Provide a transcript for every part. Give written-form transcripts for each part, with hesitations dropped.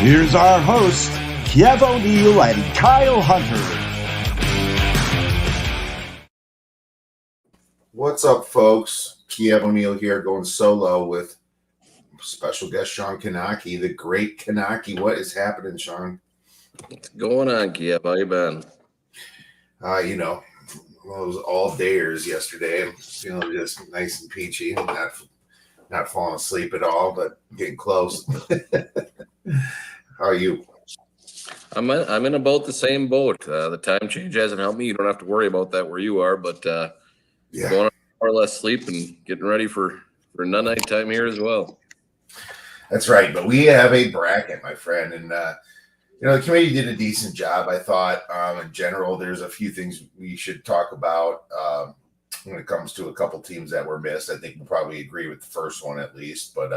Here's our hosts, Kiev O'Neill and Kyle Hunter. What's up, folks? Kiev O'Neill here, going solo with special guest Shawn Knoche, the great Knoche. What is happening, Shawn? What's going on, Kiev? How you been? Those all-dayers yesterday. I'm feeling just nice and peachy. I'm not falling asleep at all, but getting close. How are you? I'm in about the same boat. The time change hasn't helped me. You don't have to worry about that where you are, but going on more or less sleep and getting ready for night time here as well. That's right, but we have a bracket, my friend, and the committee did a decent job, I thought. In general, there's a few things we should talk about when it comes to a couple teams that were missed. I think we'll probably agree with the first one at least, but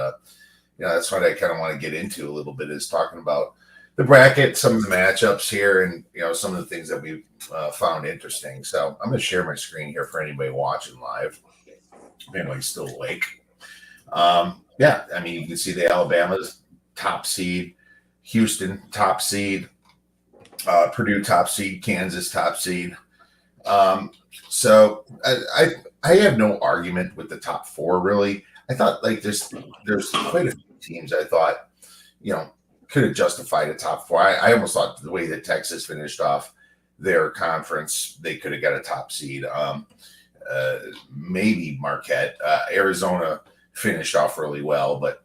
that's what I kind of want to get into a little bit, is talking about the bracket, some of the matchups here, and some of the things that we've found interesting. So I'm going to share my screen here for anybody watching live. If anybody's still awake. You can see the Alabama's top seed, Houston top seed, Purdue top seed, Kansas top seed. So I have no argument with the top four, really. I thought there's quite a few teams I thought could have justified a top four. I almost thought the way that Texas finished off their conference, they could have got a top seed. Maybe Marquette. Arizona finished off really well, but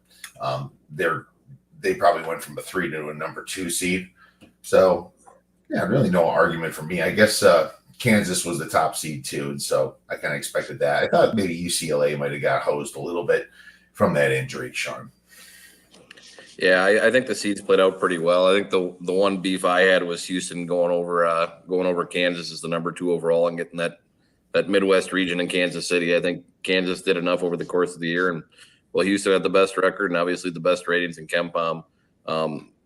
they probably went from a 3 to a number 2 seed. So really no argument for me. I guess Kansas was the top seed too, and so I kind of expected that. I thought maybe UCLA might have got hosed a little bit from that injury, Shawn. Yeah, I think the seeds played out pretty well. I think the one beef I had was Houston going over Kansas as the number 2 overall and getting that Midwest region in Kansas City. I think Kansas did enough over the course of the year, and Houston had the best record and obviously the best ratings in KenPom.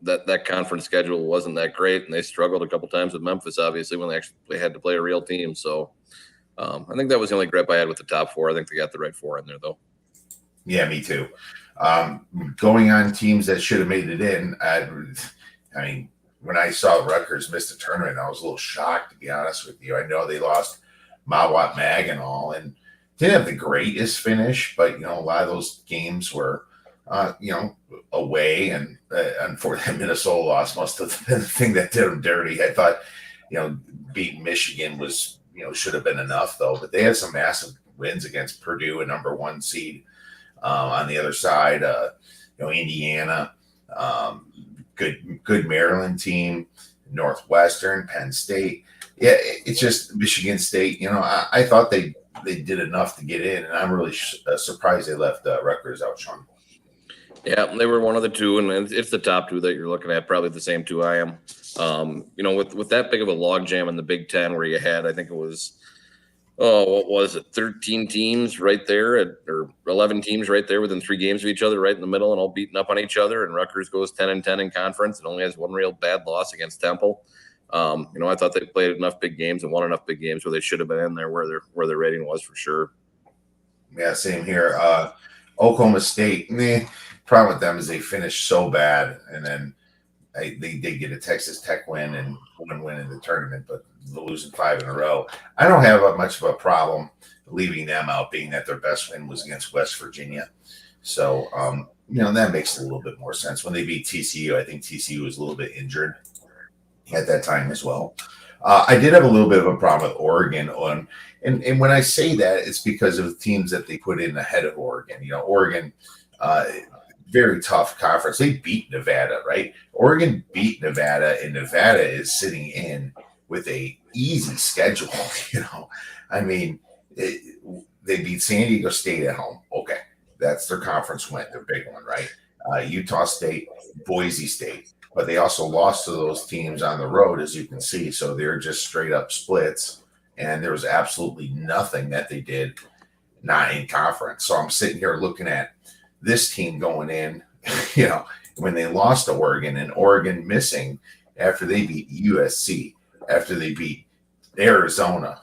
That conference schedule wasn't that great, and they struggled a couple times with Memphis, obviously, when they actually had to play a real team. So I think that was the only gripe I had with the top 4. I think they got the right 4 in there, though. Yeah, me too. Going on teams that should have made it in, when I saw Rutgers miss the tournament, I was a little shocked, to be honest with you. I know they lost Mawat Mag and all, and didn't have the greatest finish, but a lot of those games were away, and unfortunately Minnesota loss must have been the thing that did them dirty. I thought beating Michigan was should have been enough, though, but they had some massive wins against Purdue, a number 1 seed. On the other side, Indiana, good Maryland team, Northwestern, Penn State. Yeah, it's just Michigan State. I thought they did enough to get in, and I'm really surprised they left Rutgers out, Shawn. Yeah, they were one of the 2, and it's the top 2 that you're looking at, probably the same 2 I am. With that big of a logjam in the Big Ten, where you had, I think it was, 13 teams right there, or 11 teams right there within 3 games of each other, right in the middle, and all beating up on each other. And Rutgers goes 10-10 in conference and only has 1 real bad loss against Temple. I thought they played enough big games and won enough big games where they should have been in there where their rating was for sure. Yeah, same here. Oklahoma State, problem with them is they finished so bad, and then they did get a Texas Tech win and one win in the tournament, but losing 5 in a row. I don't have much of a problem leaving them out, being that their best win was against West Virginia. So, that makes a little bit more sense. When they beat TCU, I think TCU was a little bit injured at that time as well. I did have a little bit of a problem with Oregon and when I say that, it's because of the teams that they put in ahead of Oregon. Oregon, very tough conference. They beat Nevada, right? Oregon beat Nevada, and Nevada is sitting in with a easy schedule. They beat San Diego State at home. Okay, that's their conference win, their big one, right? Utah State, Boise State. But they also lost to those teams on the road, as you can see. So they're just straight up splits. And there was absolutely nothing that they did not in conference. So I'm sitting here looking at this team going in, when they lost to Oregon, and Oregon missing after they beat USC, after they beat Arizona,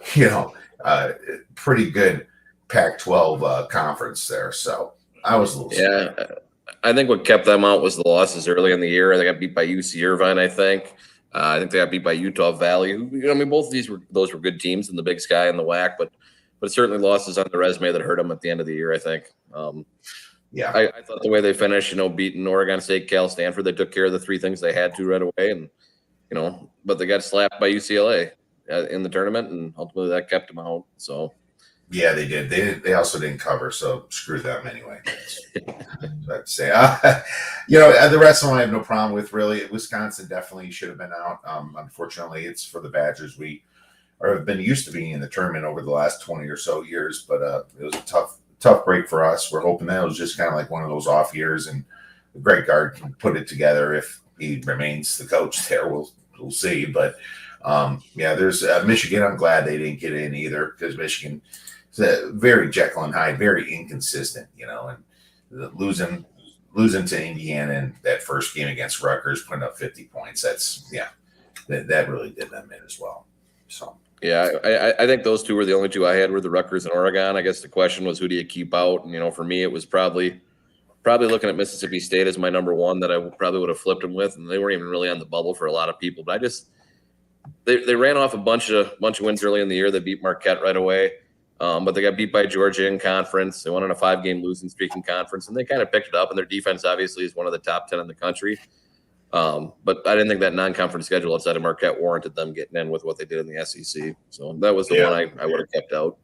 pretty good Pac-12 conference there. So I was a little I think what kept them out was the losses early in the year. They got beat by UC Irvine, I think. I think they got beat by Utah Valley. I mean, both of those were good teams in the Big Sky and the WAC, but certainly losses on the resume that hurt them at the end of the year, I think. Yeah, I thought the way they finished, beating Oregon State, Cal, Stanford, they took care of the three things they had to right away, and but they got slapped by UCLA in the tournament, and ultimately that kept them out. So. Yeah, they did. They also didn't cover, so screw them anyway. I'd say, the rest of them I have no problem with. Really, Wisconsin definitely should have been out. Unfortunately, it's for the Badgers. We have been used to being in the tournament over the last 20 or so years, but it was a tough break for us. We're hoping that it was just kind of like one of those off years, and Greg Gard can put it together if he remains the coach there. We'll see, but there's Michigan. I'm glad they didn't get in either because Michigan. Very Jekyll and Hyde, very inconsistent, and losing to Indiana in that first game against Rutgers, putting up 50 points. That really did them in as well. So yeah, I think those two were the only two I had were the Rutgers and Oregon. I guess the question was who do you keep out? And for me, it was probably looking at Mississippi State as my number one that I probably would have flipped them with, and they weren't even really on the bubble for a lot of people. But they ran off a bunch of wins early in the year. They beat Marquette right away. But they got beat by Georgia in conference. They went on a 5-game losing streak in conference, and they kind of picked it up. And their defense obviously is one of the top 10 in the country. But I didn't think that non-conference schedule outside of Marquette warranted them getting in with what they did in the SEC. So that was the one I would have kept out.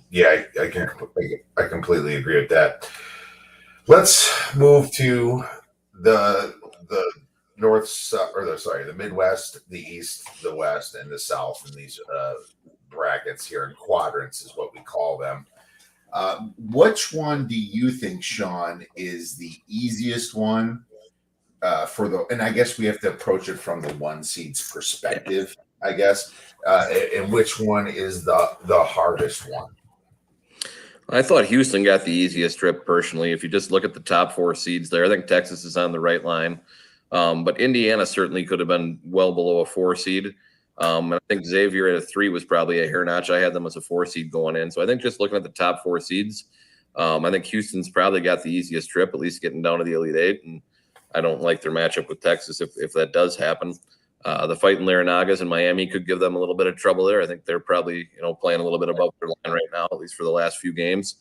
Yeah, I completely agree with that. Let's move to the the Midwest, the East, the West, and the South, and these brackets here in quadrants is what we call them. Which one do you think, Shawn, is the easiest one and I guess we have to approach it from the one seed's perspective, I guess, and which one is the hardest one? I thought Houston got the easiest trip personally. If you just look at the top 4 seeds there, I think Texas is on the right line. But Indiana certainly could have been well below a 4 seed. And I think Xavier at a 3 was probably a hair notch. I had them as a 4 seed going in. So I think just looking at the top 4 seeds, I think Houston's probably got the easiest trip, at least getting down to the Elite 8. And I don't like their matchup with Texas if that does happen. The Fighting Larranagas in Miami could give them a little bit of trouble there. I think they're probably playing a little bit above their line right now, at least for the last few games.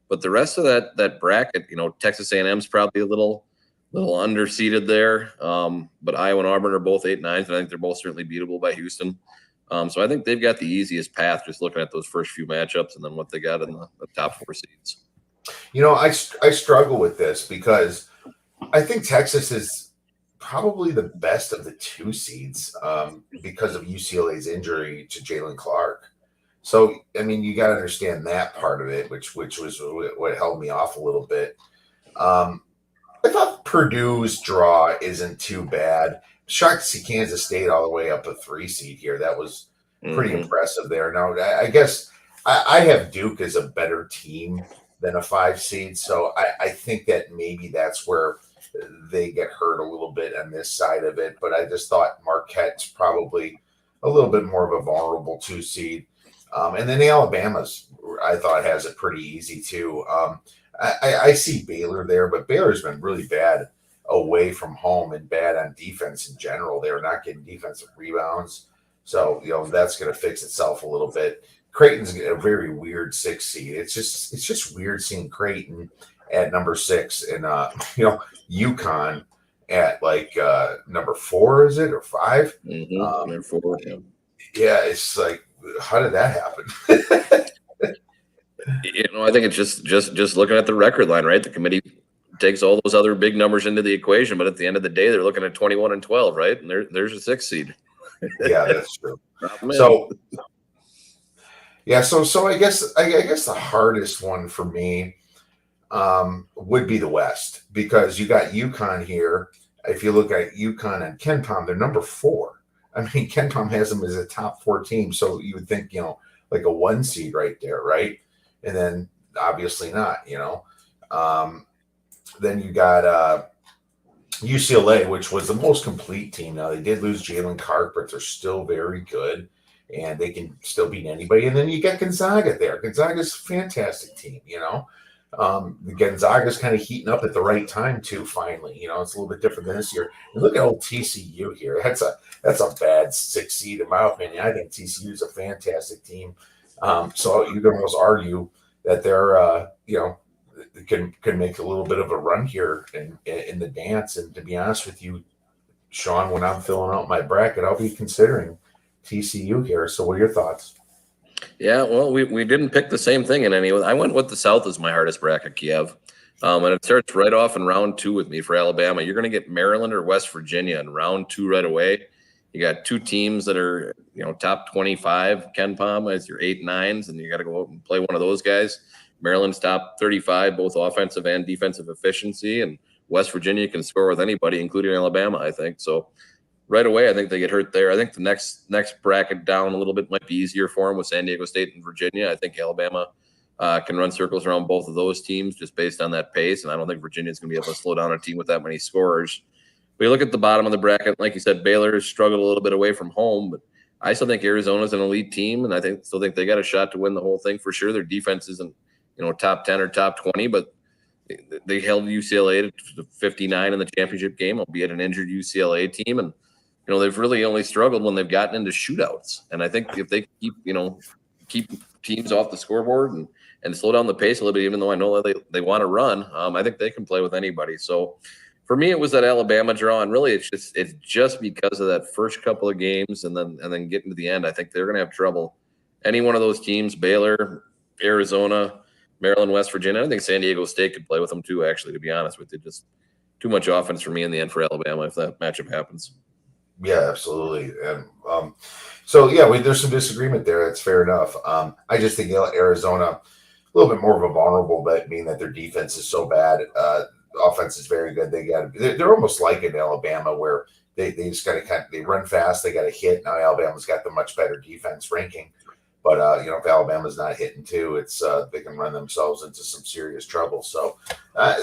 But the rest of that bracket, Texas A&M's probably a little underseeded there. But Iowa and Auburn are both 8-9s, and I think they're both certainly beatable by Houston. So I think they've got the easiest path just looking at those first few matchups and then what they got in the top 4 seeds. I struggle with this because I think Texas is probably the best of the 2 seeds because of UCLA's injury to Jalen Clark. So, I mean, you got to understand that part of it, which was what held me off a little bit. I thought Purdue's draw isn't too bad. Shocked to see Kansas State all the way up a 3 seed here. That was pretty impressive there. Now, I guess I have Duke as a better team than a 5 seed. So I think that maybe that's where they get hurt a little bit on this side of it. But I just thought Marquette's probably a little bit more of a vulnerable 2 seed. And then Alabama's, I thought, has it pretty easy too. I see Baylor there, but Baylor's been really bad away from home and bad on defense in general. They're not getting defensive rebounds. So, that's going to fix itself a little bit. Creighton's a very weird 6 seed. It's just weird seeing Creighton at number 6 and, UConn at like number 4, is it, or 5? Number 4, yeah. Yeah, it's like, how did that happen? I think it's just looking at the record line, right? The committee takes all those other big numbers into the equation, but at the end of the day, they're looking at 21-12, right? And there's a 6 seed. Yeah, that's true. So I guess the hardest one for me would be the West, because you got UConn here. If you look at UConn and KenPom, they're number 4. I mean, KenPom has them as a top 4 team, so you would think, like a 1 seed right there, right? And then obviously not, Then you got UCLA, which was the most complete team. Now, they did lose Jalen Clark, but they're still very good, and they can still beat anybody. And then you got Gonzaga there. Gonzaga's a fantastic team, The Gonzaga's kind of heating up at the right time too. Finally, it's a little bit different than this year. And look at old TCU here. That's a bad 6 seed in my opinion. I think TCU is a fantastic team. So you can almost argue that they're can make a little bit of a run here in the dance. And to be honest with you, Shawn, when I'm filling out my bracket, I'll be considering TCU here. So what are your thoughts? Yeah, well, we didn't pick the same thing in any way. I went with the South as my hardest bracket, Kiev. And it starts right off in round 2 with me for Alabama. You're going to get Maryland or West Virginia in round 2 right away. You got 2 teams that are, top 25 Ken Palm as your 8 9s, and you got to go out and play one of those guys. Maryland's top 35, both offensive and defensive efficiency, and West Virginia can score with anybody, including Alabama, I think. So right away, I think they get hurt there. I think the next bracket down a little bit might be easier for them with San Diego State and Virginia. I think Alabama can run circles around both of those teams just based on that pace, and I don't think Virginia's going to be able to slow down a team with that many scorers. But you look at the bottom of the bracket, like you said, Baylor has struggled a little bit away from home, but I still think Arizona's an elite team, and I still think they got a shot to win the whole thing for sure. Their defense isn't, top 10 or top 20, but they held UCLA to 59 in the championship game, albeit an injured UCLA team, and they've really only struggled when they've gotten into shootouts. And I think if they keep teams off the scoreboard and slow down the pace a little bit, even though I know that they want to run, I think they can play with anybody. So for me, it was that Alabama draw, and really it's just because of that first couple of games and then getting to the end. I think they're going to have trouble. Any one of those teams, Baylor, Arizona, Maryland, West Virginia, I think San Diego State could play with them too, actually, to be honest with you. Just too much offense for me in the end for Alabama if that matchup happens. Yeah, absolutely. And there's some disagreement there. That's fair enough. I just think Arizona a little bit more of a vulnerable bet, being that their defense is so bad. Offense is very good. They're almost like in Alabama where they just got to they run fast. They got to hit. Now Alabama's got the much better defense ranking. But if Alabama's not hitting too, it's they can run themselves into some serious trouble. So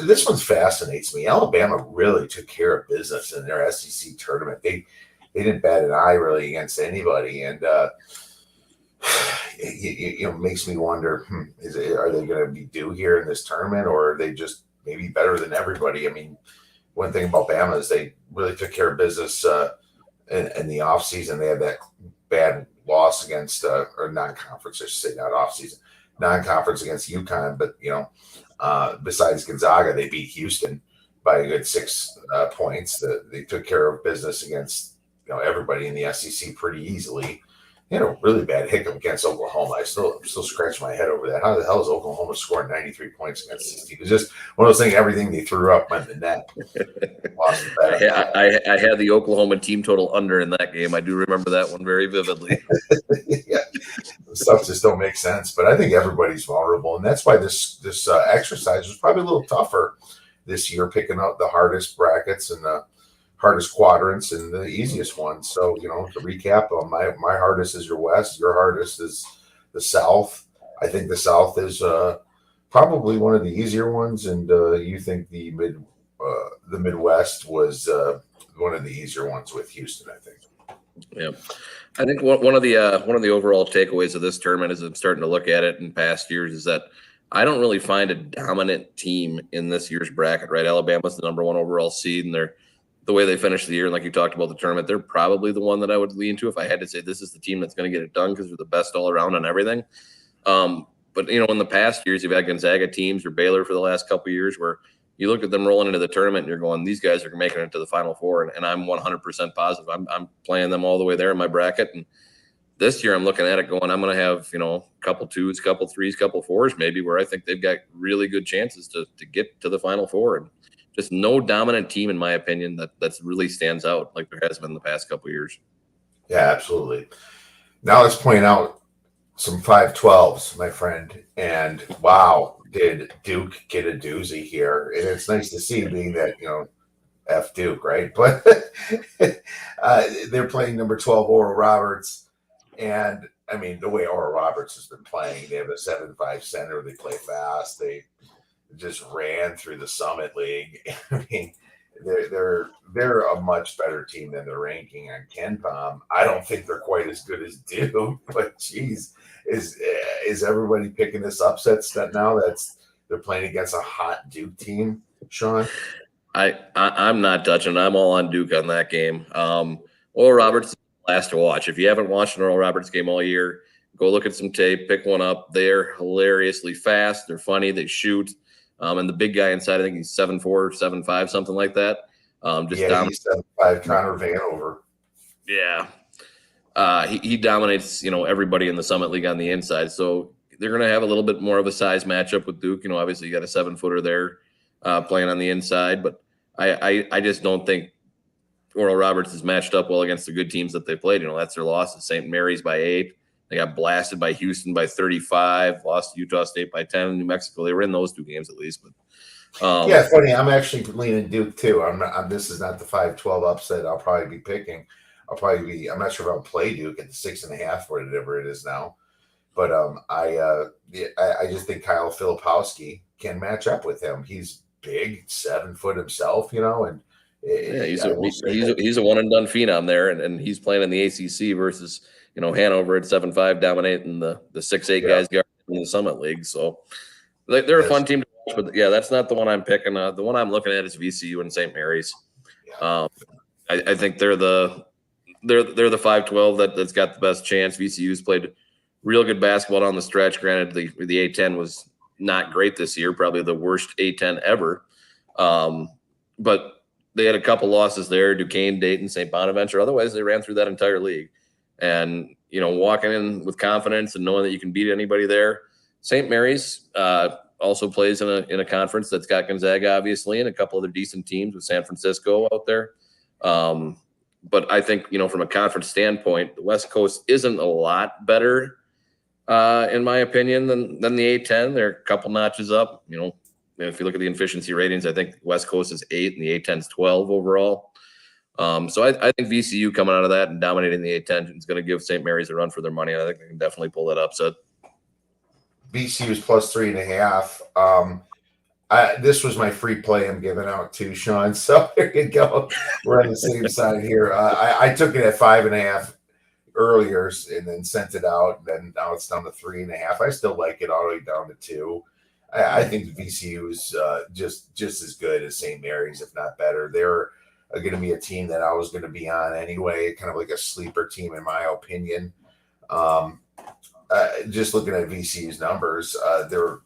this one fascinates me. Alabama really took care of business in their SEC tournament. They didn't bat an eye really against anybody, and it makes me wonder: are they going to be due here in this tournament, or are they just maybe better than everybody? I mean, one thing about Bama is they really took care of business in the offseason. They had that bad loss against or non-conference, I should say, not off-season, non-conference against UConn. But besides Gonzaga, they beat Houston by a good 6 points. They took care of business against everybody in the SEC pretty easily. They had a really bad hiccup against Oklahoma. I'm still scratching my head over that. How the hell is Oklahoma scoring 93 points against this team? It's just one of those things. Everything they threw up went in the net. Lost the bet. I had the Oklahoma team total under in that game. I do remember that one very vividly. Yeah, stuff just don't make sense. But I think everybody's vulnerable, and that's why this exercise was probably a little tougher this year, picking out the hardest brackets and the hardest quadrants and the easiest ones. So, to recap, my hardest is your West, your hardest is the South. I think the South is probably one of the easier ones, and you think the Midwest was one of the easier ones with Houston, I think. Yeah, I think one of the overall takeaways of this tournament, as I'm starting to look at it in past years, is that I don't really find a dominant team in this year's bracket. Right, Alabama's the number 1 overall seed, and the way they finished the year, and like you talked about the tournament, they're probably the one that I would lean to if I had to say this is the team that's going to get it done because they're the best all around on everything. But in the past years, you've had Gonzaga teams or Baylor for the last couple of years where you look at them rolling into the tournament and you're going, these guys are making it to the Final Four, and I'm 100% positive. I'm playing them all the way there in my bracket. And this year I'm looking at it going, I'm going to have, a couple 2s, couple 3s, couple 4s maybe where I think they've got really good chances to get to the Final Four. And just no dominant team, in my opinion, that really stands out like there has been the past couple of years. Yeah, absolutely. Now let's point out some 5-12s, my friend. And wow, did Duke get a doozy here? And it's nice to see, being that, F Duke, right? But they're playing number 12, Oral Roberts. And, I mean, the way Oral Roberts has been playing, they have a 7-5 center. They play fast. They just ran through the Summit League. I mean, they're a much better team than the ranking on Ken Palm. I don't think they're quite as good as Duke, but geez, is everybody picking this upset stuff now? they're playing against a hot Duke team, Shawn. I'm not touching. I'm all on Duke on that game. Oral Roberts is the last to watch. If you haven't watched an Oral Roberts game all year, go look at some tape, pick one up. They're hilariously fast. They're funny. They shoot. And the big guy inside, I think he's 7'4", 7'5", something like that. He's 7'5", Connor Vanover. Yeah. He dominates, everybody in the Summit League on the inside. So they're going to have a little bit more of a size matchup with Duke. Obviously you got a 7-footer there playing on the inside, but I just don't think Oral Roberts is matched up well against the good teams that they played. That's their loss to St. Mary's by 8. They got blasted by Houston by 35, lost to Utah State by 10 in New Mexico. They were in those 2 games at least. But yeah, funny. I'm actually leaning Duke too. This is not the 5-12 upset I'll probably be picking. I'm not sure if I'll play Duke at the 6.5 or whatever it is now. But I just think Kyle Filipowski can match up with him. He's big, 7 foot himself, and he's a one and done phenom there, and he's playing in the ACC versus Hanover at 7'5", dominating the 6'8" guys in the Summit League. So they're a fun team to watch. But yeah, that's not the one I'm picking. The one I'm looking at is VCU and St. Mary's. I think they're the 5-12 that's got the best chance. VCU's played real good basketball down the stretch. Granted, the A10 was not great this year, probably the worst A10 ever. But they had a couple losses there: Duquesne, Dayton, St. Bonaventure. Otherwise, they ran through that entire league. And walking in with confidence and knowing that you can beat anybody there. St. Mary's also plays in a conference that's got Gonzaga, obviously, and a couple other decent teams with San Francisco out there. But I think from a conference standpoint, the West Coast isn't a lot better, in my opinion, than the A10. They're a couple notches up. If you look at the efficiency ratings, I think West Coast is 8 and the A10 is 12 overall. So I think VCU coming out of that and dominating the A10 is going to give St. Mary's a run for their money. I think they can definitely pull that upset. VCU is plus 3.5. This was my free play I'm giving out too, Shawn. So there you go. We're on the same side here. I took it at 5.5 earlier and then sent it out. And now it's down to 3.5. I still like it all the way down to 2. I think VCU is just as good as St. Mary's, if not better. They're going to be a team that I was going to be on anyway, kind of like a sleeper team in my opinion. Just looking at VCU's numbers, they're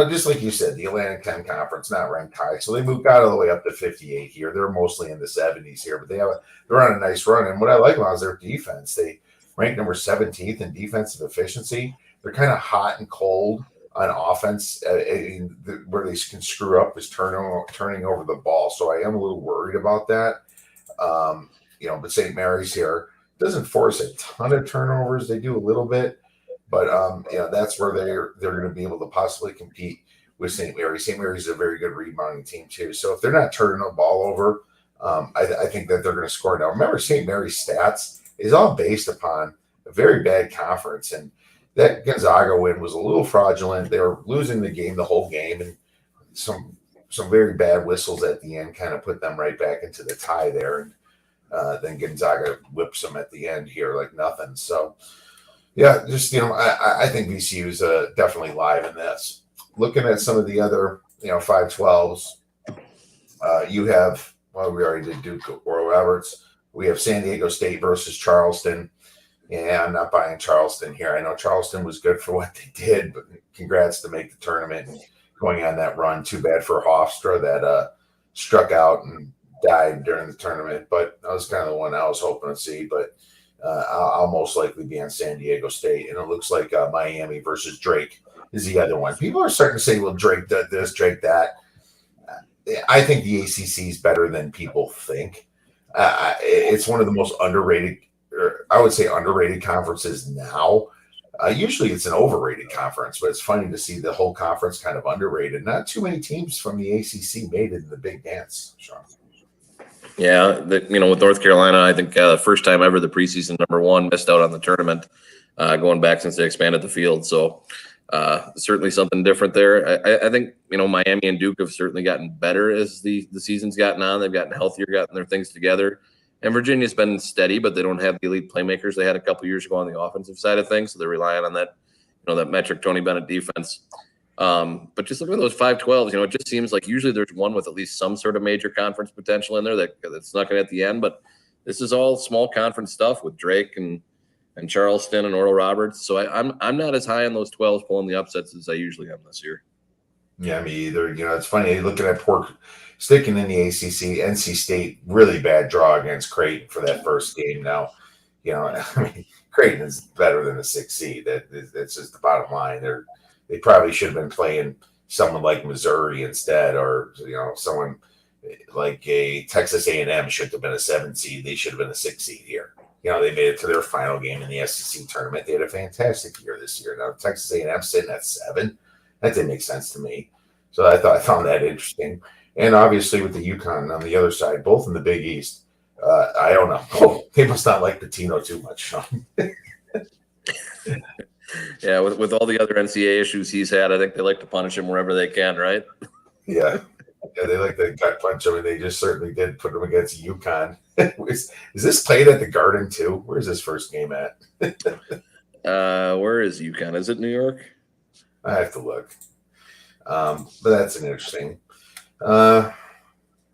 just like you said, the Atlantic 10 Conference not ranked high, so they moved all the way up to 58 here. They're mostly in the 70s here, but they're on a nice run. And what I like about is their defense. They rank number 17th in defensive efficiency. They're kind of hot and cold on offense, where they can screw up is turning over the ball. So I am a little worried about that. But St. Mary's here doesn't force a ton of turnovers. They do a little bit, but that's where they're going to be able to possibly compete with St. Mary's. St. Mary's is a very good rebounding team too. So if they're not turning the ball over, I think that they're going to score. Now remember, St. Mary's stats is all based upon a very bad conference, and that Gonzaga win was a little fraudulent. They were losing the game the whole game, and some very bad whistles at the end kind of put them right back into the tie there. And then Gonzaga whips them at the end here like nothing. So, yeah, just, I think VCU is definitely live in this. Looking at some of the other, 5-12s, you have, we already did Duke Oral Roberts. We have San Diego State versus Charleston. Yeah, I'm not buying Charleston here. I know Charleston was good for what they did, but congrats to make the tournament and going on that run. Too bad for Hofstra that struck out and died during the tournament, but that was kind of the one I was hoping to see. But I'll most likely be on San Diego State, and it looks like Miami versus Drake is the other one. People are starting to say, well, Drake did this, Drake that. I think the ACC is better than people think. It's one of the most underrated, or I would say underrated conferences now. Usually it's an overrated conference, but it's funny to see the whole conference kind of underrated. Not too many teams from the ACC made it in the big dance, Shawn. Yeah, with North Carolina, I think the first time ever the preseason #1 missed out on the tournament, going back since they expanded the field. So certainly something different there. I think, Miami and Duke have certainly gotten better as the season's gotten on. They've gotten healthier, gotten their things together. And Virginia's been steady, but they don't have the elite playmakers they had a couple years ago on the offensive side of things. So they're relying on that, that metric Tony Bennett defense. But just look at those 5-12s. It just seems like usually there's one with at least some sort of major conference potential in there that's snuck in at the end. But this is all small conference stuff with Drake and Charleston and Oral Roberts. So I'm not as high on those 12s pulling the upsets as I usually am this year. Yeah, me either. It's funny looking at sticking in the ACC. NC State really bad draw against Creighton for that first game. Now, Creighton is better than a 6 seed. That's just the bottom line. They probably should have been playing someone like Missouri instead, or someone like a Texas A&M should have been a 7 seed. They should have been a 6 seed here. They made it to their final game in the SEC tournament. They had a fantastic year this year. Now Texas A&M sitting at 7. That didn't make sense to me. So I found that interesting. And obviously with the UConn on the other side, both in the Big East, I don't know. They must not like Patino too much, Shawn. Yeah, with all the other NCAA issues he's had, I think they like to punish him wherever they can, right? Yeah, they like to gut punch him, and they just certainly did put him against UConn. Is this played at the Garden too? Where's this first game at? Where is UConn? Is it New York? I have to look. But that's an interesting. I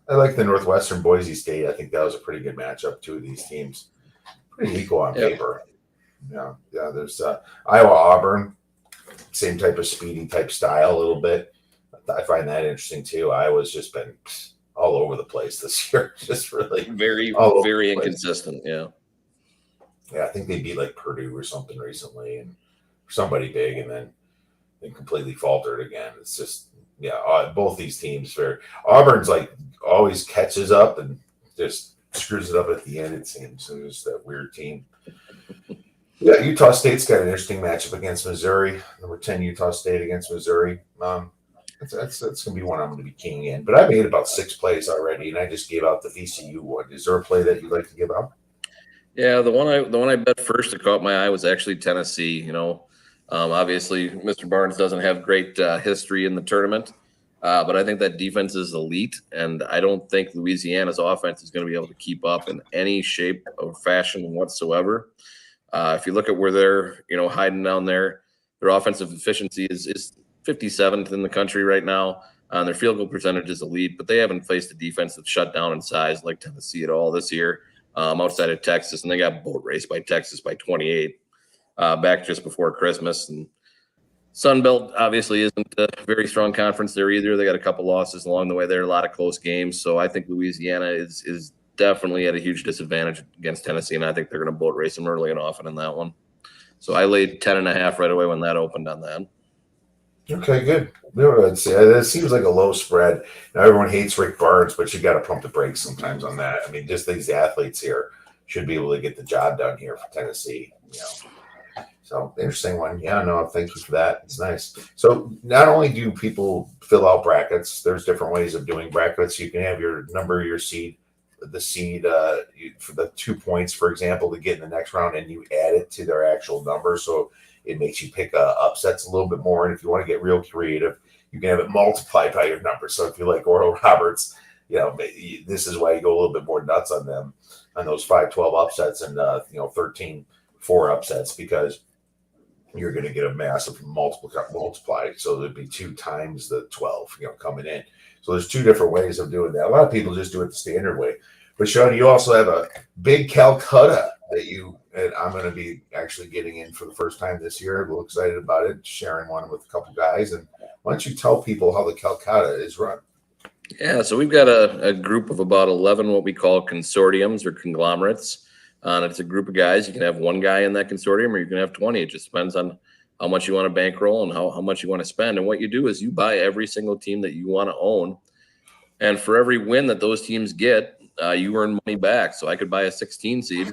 like the Northwestern Boise State. I think that was a pretty good matchup. Two of these teams, pretty equal on paper. Yeah. There's Iowa Auburn, same type of speedy type style a little bit. I find that interesting too. Iowa's just been all over the place this year. Just really very inconsistent. Yeah. Yeah, I think they beat like Purdue or something recently, and somebody big, and then they completely faltered again. It's just both these teams. Auburn's like always catches up and just screws it up at the end. It seems so. It's that weird team. Yeah, Utah State's got an interesting matchup against Missouri. Number 10 Utah State against Missouri. That's going to be one I'm going to be keying in. But I made about 6 plays already, and I just gave out the VCU one. Is there a play that you'd like to give out? Yeah, the one I bet first that caught my eye was actually Tennessee. Obviously Mr. Barnes doesn't have great history in the tournament, but I think that defense is elite, and I don't think Louisiana's offense is going to be able to keep up in any shape or fashion whatsoever. If you look at where they're, hiding down there, their offensive efficiency is 57th in the country right now. Their field goal percentage is elite, but they haven't faced a defense that's shut down in size like Tennessee at all this year, outside of Texas. And they got boat raced by Texas by 28 back just before Christmas. And Sun Belt obviously isn't a very strong conference there either. They got a couple losses along the way there, a lot of close games. So I think Louisiana is definitely at a huge disadvantage against Tennessee, and I think they're going to boat race them early and often in that one. So I laid 10.5 right away when that opened on that. Okay, good. I'd say that seems like a low spread. Now everyone hates Rick Barnes, but you got to pump the brakes sometimes on that. I mean, just these athletes here should be able to get the job done here for Tennessee. So interesting one. Yeah, no, thank you for that. It's nice. So not only do people fill out brackets, there's different ways of doing brackets. You can have your number, your seed, the seed for the 2 points, for example, to get in the next round, and you add it to their actual number. So it makes you pick upsets a little bit more. And if you want to get real creative, you can have it multiplied by your number. So if you like Oral Roberts, this is why you go a little bit more nuts on them, on those 5-12 upsets and 13-4 upsets, because you're going to get a massive multiply. So there'd be 2 times the 12, coming in. So there's 2 different ways of doing that. A lot of people just do it the standard way. But Shawn, you also have a big Calcutta and I'm going to be actually getting in for the first time this year. I'm a little excited about it, sharing one with a couple guys. And why don't you tell people how the Calcutta is run? Yeah, so we've got a group of about 11 what we call consortiums or conglomerates. And it's a group of guys. You can have one guy in that consortium, or you can have 20. It just depends on how much you want to bankroll and how much you want to spend. And what you do is you buy every single team that you want to own. And for every win that those teams get, you earn money back. So I could buy a 16 seed.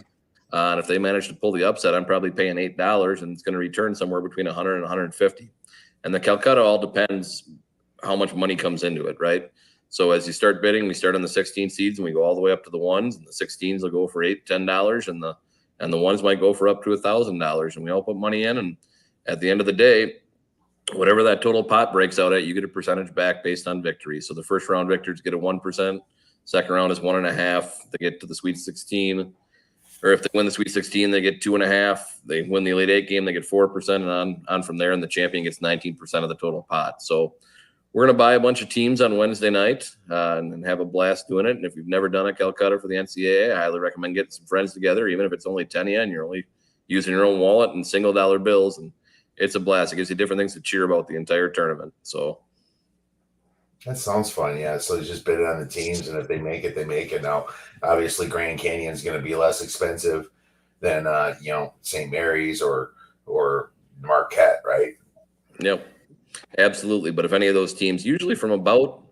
And if they manage to pull the upset, I'm probably paying $8, and it's going to return somewhere between 100 and 150. And the Calcutta all depends how much money comes into it, right? So as you start bidding, we start on the 16 seeds and we go all the way up to the ones, and the 16s will go for $8, $10, and the ones might go for up to $1,000. And we all put money in, and at the end of the day, whatever that total pot breaks out at, you get a percentage back based on victory. So the first round victors get a 1%, second round is 1.5%. They get to the Sweet 16. or if they win the Sweet 16, they get 2.5. They win the Elite Eight game, they get 4%, and on from there, and the champion gets 19% of the total pot. So we're going to buy a bunch of teams on Wednesday night and have a blast doing it. And if you've never done a Calcutta for the NCAA, I highly recommend getting some friends together, even if it's only 10 and you're only using your own wallet and single dollar bills. And it's a blast. It gives you different things to cheer about the entire tournament. So that sounds fun. Yeah. So just bid it on the teams, and if they make it, they make it. Now, obviously, Grand Canyon is going to be less expensive than St. Mary's or Marquette, right? Yep, absolutely. But if any of those teams, usually from about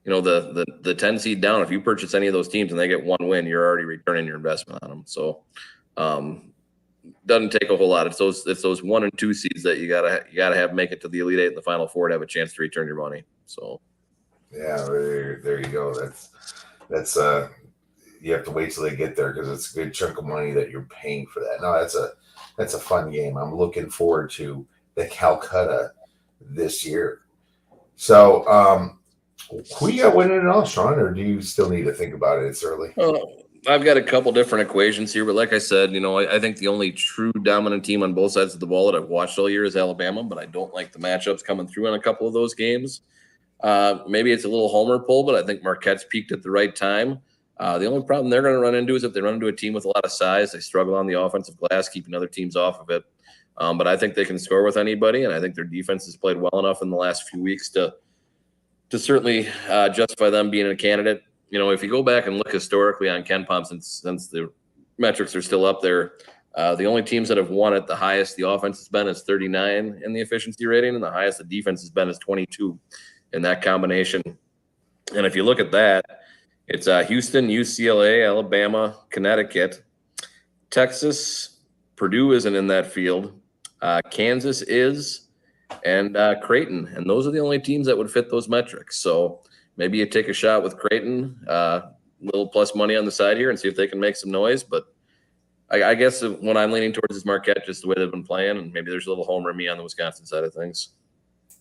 the 10 seed down, if you purchase any of those teams and they get one win, you're already returning your investment on them. So doesn't take a whole lot. It's those 1 and 2 seeds that you gotta have make it to the Elite Eight and the Final Four to have a chance to return your money. So yeah, there you go. That's you have to wait till they get there because it's a good chunk of money that you're paying for that. No, that's a fun game. I'm looking forward to the Calcutta this year. So who you got winning it all, Shawn, or do you still need to think about it? It's early. I've got a couple different equations here, but like I said, I think the only true dominant team on both sides of the ball that I've watched all year is Alabama, but I don't like the matchups coming through in a couple of those games. Maybe it's a little homer pull, but I think Marquette's peaked at the right time. The only problem they're going to run into is if they run into a team with a lot of size, they struggle on the offensive glass, keeping other teams off of it. But I think they can score with anybody, and I think their defense has played well enough in the last few weeks to certainly justify them being a candidate. If you go back and look historically on KenPom, since the metrics are still up there, the only teams that have won at the highest the offense has been is 39 in the efficiency rating, and the highest the defense has been is 22 in that combination. And if you look at that, it's Houston, UCLA, Alabama, Connecticut, Texas, Purdue isn't in that field, Kansas is, and Creighton. And those are the only teams that would fit those metrics. So maybe you take a shot with Creighton, little plus money on the side here, and see if they can make some noise. But I guess when I'm leaning towards is Marquette, just the way they've been playing, and maybe there's a little homer in me on the Wisconsin side of things.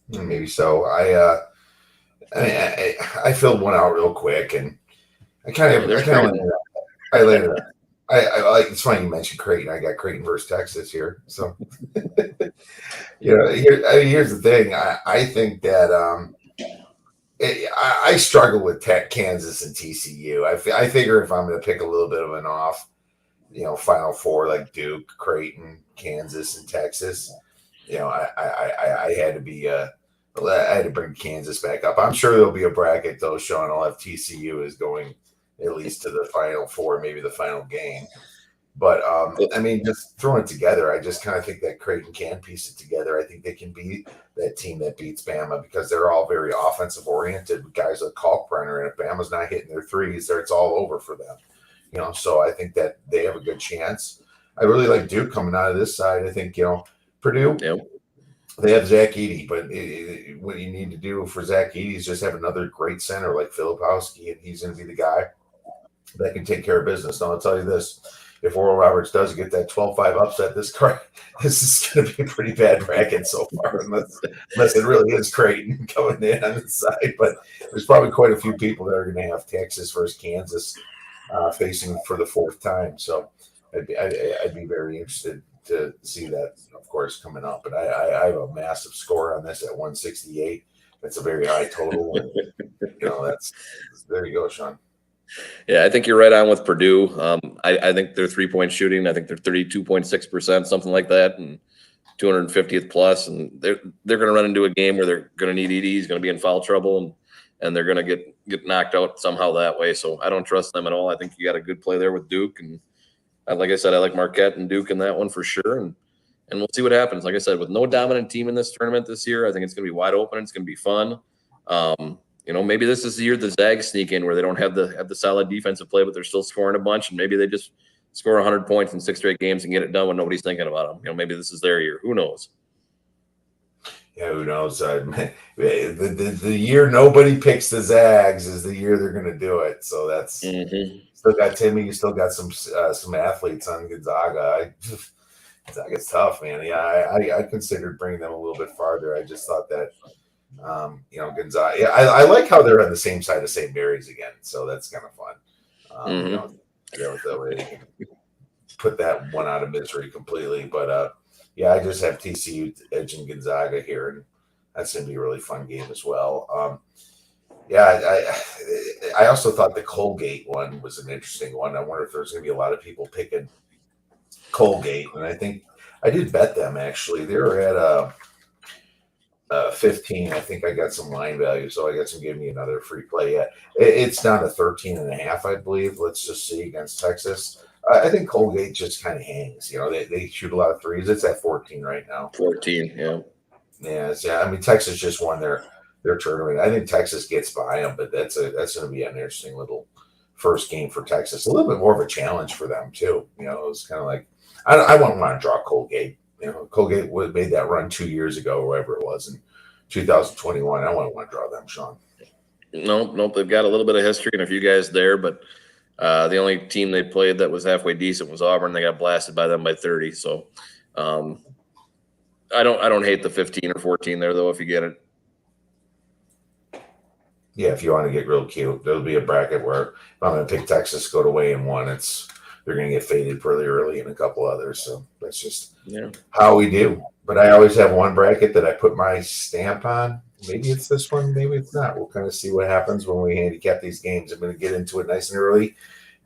Maybe so. I filled one out real quick, and I laid it. I like. It's funny you mentioned Creighton. I got Creighton versus Texas here. So, here's the thing. I think that I struggle with Kansas and TCU. I figure if I'm going to pick a little bit of an off, Final Four like Duke, Creighton, Kansas, and Texas, I had to be. I had to bring Kansas back up. I'm sure there'll be a bracket though, Shawn. I'll have TCU is going at least to the Final Four, maybe the final game. But just throwing it together, I just kind of think that Creighton can piece it together. I think they can be that team that beats Bama because they're all very offensive oriented guys like Kalkbrenner, and if Bama's not hitting their threes, it's all over for them. So I think that they have a good chance. I really like Duke coming out of this side. I think Purdue. Yep. They have Zach Edey, but what you need to do for Zach Edey is just have another great center like Filipowski, and he's going to be the guy that can take care of business. Now, I'll tell you this. If Oral Roberts does get that 12-5 upset, this is going to be a pretty bad bracket so far, unless it really is Creighton coming in on the side. But there's probably quite a few people that are going to have Texas versus Kansas facing for the fourth time. So I'd be very interested to see that, of course, coming up. But I have a massive score on this at 168. That's a very high total. And, there you go, Shawn. Yeah, I think you're right on with Purdue. I think their 3-point shooting, I think they're 32.6%, something like that, and 250th plus. And they're going to run into a game where they're going to need Edey. He's going to be in foul trouble, and they're going to get knocked out somehow that way. So I don't trust them at all. I think you got a good play there with Duke, and like I said, I like Marquette and Duke in that one for sure. And we'll see what happens. Like I said, with no dominant team in this tournament this year, I think it's going to be wide open. It's going to be fun. Maybe this is the year the Zags sneak in where they don't have the solid defensive play, but they're still scoring a bunch. And maybe they just score 100 points in 6 straight games and get it done when nobody's thinking about them. Maybe this is their year. Who knows? Yeah, who knows? The year nobody picks the Zags is the year they're going to do it. So that's still got Timmy. You still got some athletes on Gonzaga. Gonzaga's tough, man. Yeah, I considered bringing them a little bit farther. I just thought that, Gonzaga. Yeah, I like how they're on the same side of St. Mary's again. So that's kind of fun. That way. put that one out of misery completely. But yeah, I just have TCU edging Gonzaga here, and that's going to be a really fun game as well. Yeah, I also thought the Colgate one was an interesting one. I wonder if there's going to be a lot of people picking Colgate, and I think I did bet them actually. They were at 15. I think I got some line value, so I got some give me another free play. Yeah, it's down to 13.5, I believe. Let's just see against Texas. I think Colgate just kind of hangs. You know, they shoot a lot of threes. It's at 14 right now. 14, yeah. Yeah. I mean, Texas just won their tournament. I think Texas gets by them, but that's going to be an interesting little first game for Texas. A little bit more of a challenge for them too. You know, it was kind of like I wouldn't want to draw Colgate. You know, Colgate made that run 2 years ago, or whatever it was, in 2021. I wouldn't want to draw them, Sean. Nope. They've got a little bit of history and a few guys there, but the only team they played that was halfway decent was Auburn. They got blasted by them by 30. So I don't hate the 15 or 14 there though if you get it. Yeah, if you want to get real cute, there'll be a bracket where if I'm going to pick Texas, go to weigh in one. They're going to get faded pretty early and a couple others. So that's just how we do. But I always have one bracket that I put my stamp on. Maybe it's this one, maybe it's not. We'll kind of see what happens when we handicap these games. I'm going to get into it nice and early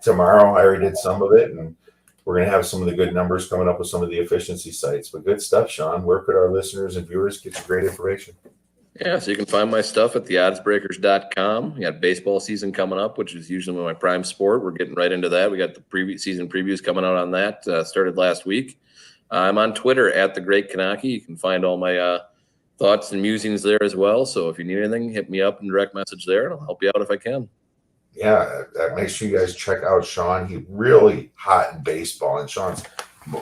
tomorrow. I already did some of it, and we're going to have some of the good numbers coming up with some of the efficiency sites. But good stuff, Sean. Where could our listeners and viewers get some great information? Yeah, so you can find my stuff at theoddsbreakers.com. We got baseball season coming up, which is usually my prime sport. We're getting right into that. We got the season previews coming out on that. Started last week. I'm on Twitter at The Great Knoche. You can find all my thoughts and musings there as well. So if you need anything, hit me up and direct message there, and I'll help you out if I can. Yeah, make sure you guys check out Sean. He's really hot in baseball, and Sean's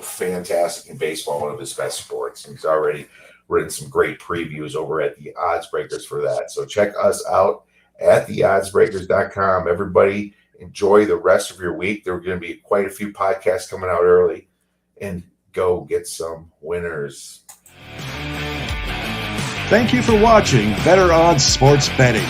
fantastic in baseball, one of his best sports. He's already written some great previews over at the Odds Breakers for that. So check us out at theoddsbreakers.com. Everybody enjoy the rest of your week. There are going to be quite a few podcasts coming out early, and go get some winners. Thank you for watching Better Odds Sports Betting.